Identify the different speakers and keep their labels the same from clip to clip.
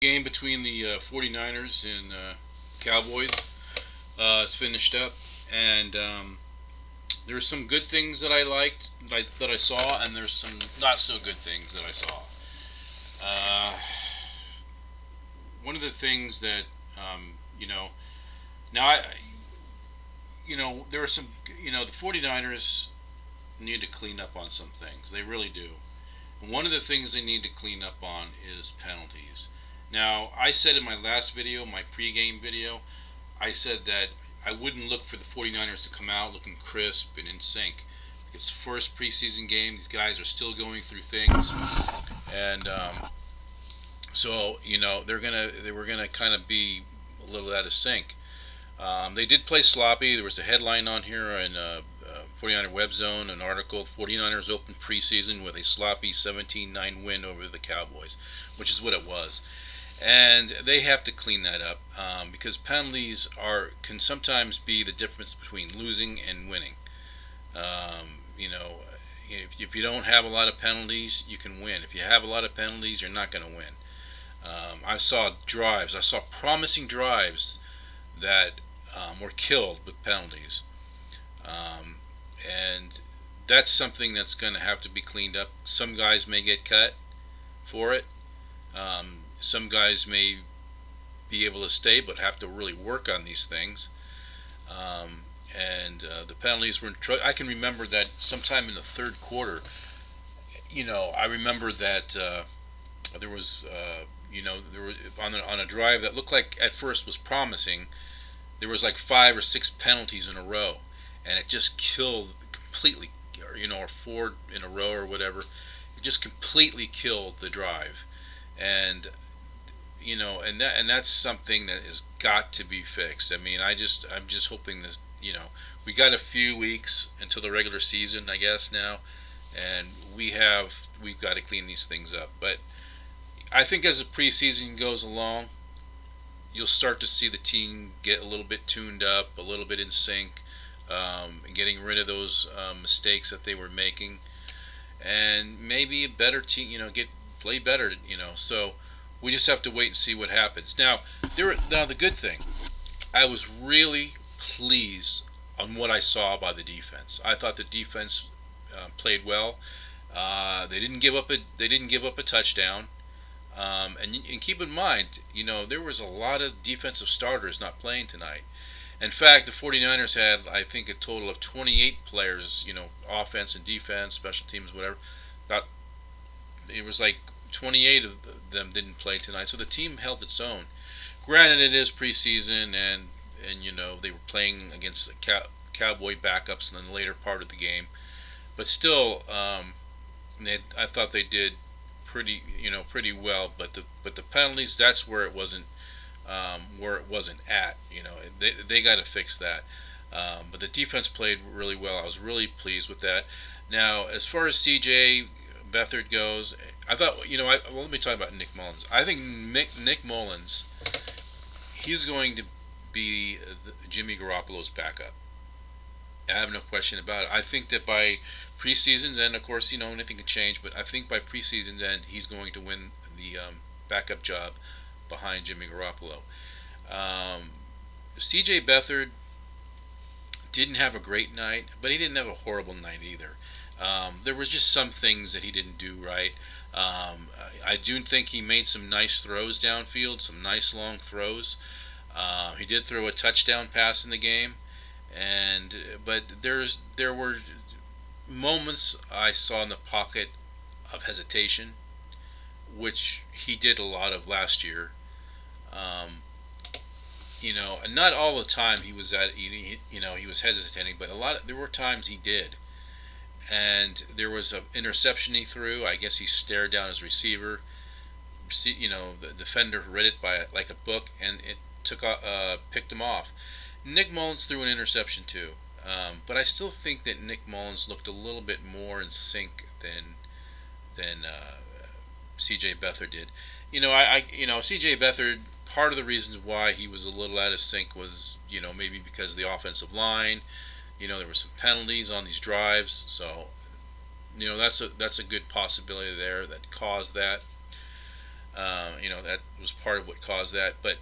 Speaker 1: Game between the 49ers and Cowboys is finished up, and there's some good things that I liked that I saw, and there's some not so good things that I saw. Uh, One of the things that um, you know now there are some the 49ers need to clean up on some things. They really do. And one of the things they need to clean up on is penalties. Now, I said in my last video, my pregame video, I said that I wouldn't look for the 49ers to come out looking crisp and in sync. It's the first preseason game. These guys are still going through things, and so they were gonna kind of be a little out of sync. They did play sloppy. There was a headline on here in 49er Web Zone, an article: 49ers open preseason with a sloppy 17-9 win over the Cowboys, which is what it was. And they have to clean that up because penalties can sometimes be the difference between losing and winning. Um, you know, if you don't have a lot of penalties, you can win. If you have a lot of penalties, you're not going to win. I saw promising drives that were killed with penalties, um, and that's something that's going to have to be cleaned up. Some guys may get cut for it. Some guys may be able to stay, but have to really work on these things. And the penalties were. I can remember that sometime in the third quarter. I remember that there was. There were on a drive that looked like at first was promising. There was like 5 or 6 penalties in a row, and it just killed completely. Or 4 in a row or whatever. It just completely killed the drive, and that's something that has got to be fixed. I mean, I'm just hoping this. We got a few weeks until the regular season, I guess now, and we've got to clean these things up. But I think as the preseason goes along, you'll start to see the team get a little bit tuned up, a little bit in sync, and getting rid of those mistakes that they were making, and maybe a better team, get play better, So we just have to wait and see what happens. Now the good thing, I was really pleased on what I saw by the defense. I thought the defense played well. They didn't give up a touchdown. And keep in mind, there was a lot of defensive starters not playing tonight. In fact, the 49ers had, I think, a total of 28 players, offense and defense, special teams, whatever. About It was like 28 of them didn't play tonight, so the team held its own. Granted, it is preseason, and they were playing against the Cowboy backups in the later part of the game, but still, I thought they did pretty well. But the penalties, that's where it wasn't at. They got to fix that. But the defense played really well. I was really pleased with that. Now, as far as C.J. Beathard goes, I thought, let me talk about Nick Mullins. I think Nick Mullins, he's going to be Jimmy Garoppolo's backup. I have no question about it. I think that by preseason's end, of course, anything can change, but I think by preseason's end, he's going to win the backup job behind Jimmy Garoppolo. Um, C.J. Beathard didn't have a great night, but he didn't have a horrible night either. There was just some things that he didn't do right. I do think he made some nice throws downfield, some nice long throws. He did throw a touchdown pass in the game, but there were moments I saw in the pocket of hesitation, which he did a lot of last year. Um, and not all the time he was hesitating, but there were times he did. And there was an interception he threw. I guess he stared down his receiver. The defender read it by like a book, and it picked him off. Nick Mullins threw an interception too, but I still think that Nick Mullins looked a little bit more in sync than C.J. Beathard did. C.J. Beathard. Part of the reasons why he was a little out of sync was, maybe because of the offensive line. There were some penalties on these drives, so that's a good possibility there that caused that. That was part of what caused that. But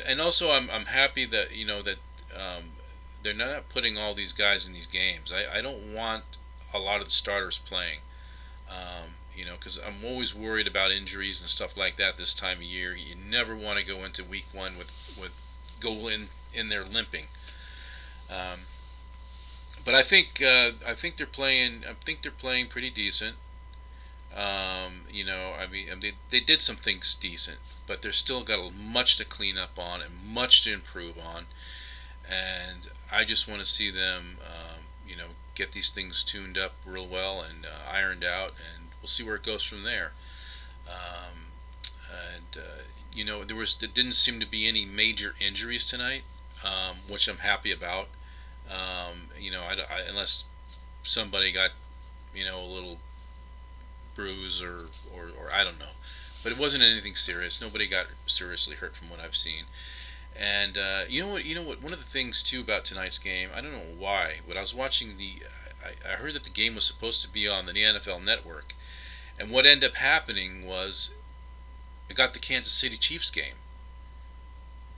Speaker 1: and also I'm happy that that they're not putting all these guys in these games. I don't want a lot of the starters playing. Because I'm always worried about injuries and stuff like that this time of year. You never want to go into week one with go in there limping. Um, but I think they're playing. I think they're playing pretty decent. I mean, they did some things decent, but they're still got much to clean up on and much to improve on. And I just want to see them, get these things tuned up real well and ironed out, and we'll see where it goes from there. Um, there didn't seem to be any major injuries tonight, which I'm happy about. Unless somebody got, a little bruise or I don't know, but it wasn't anything serious. Nobody got seriously hurt from what I've seen. And you know what? You know what? One of the things too about tonight's game, I don't know why, but I was watching I heard that the game was supposed to be on the NFL Network, and what ended up happening was it got the Kansas City Chiefs game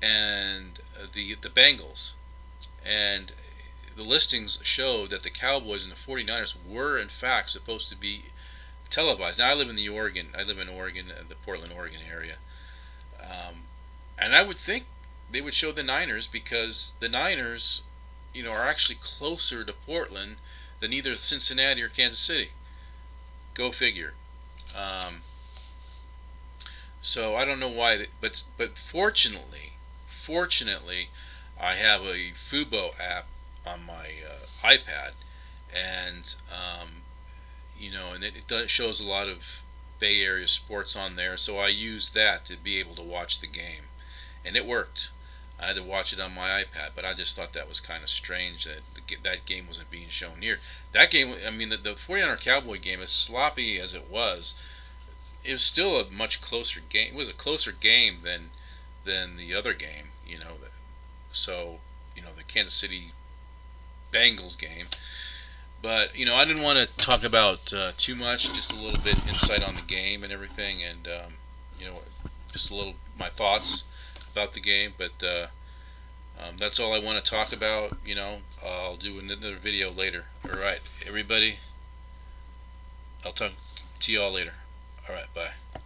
Speaker 1: and the Bengals, and the listings showed that the Cowboys and the 49ers were in fact supposed to be televised. Now I live in Oregon, the Portland, Oregon area, um, and I would think they would show the Niners because the Niners, are actually closer to Portland than either Cincinnati or Kansas City. Go figure. Um, so I don't know why, but fortunately, I have a Fubo app on my iPad, and and it shows a lot of Bay Area sports on there. So I use that to be able to watch the game, and it worked. I had to watch it on my iPad, but I just thought that was kind of strange that that game wasn't being shown here. That game, I mean, the 49er Cowboy game, as sloppy as it was still a much closer game. It was a closer game than the other game, So, the Kansas City Bengals game. But I didn't want to talk about too much. Just a little bit insight on the game and everything, and you know, just a little my thoughts about the game. But that's all I want to talk about. I'll do another video later. All right, everybody. I'll talk to y'all later. All right, bye.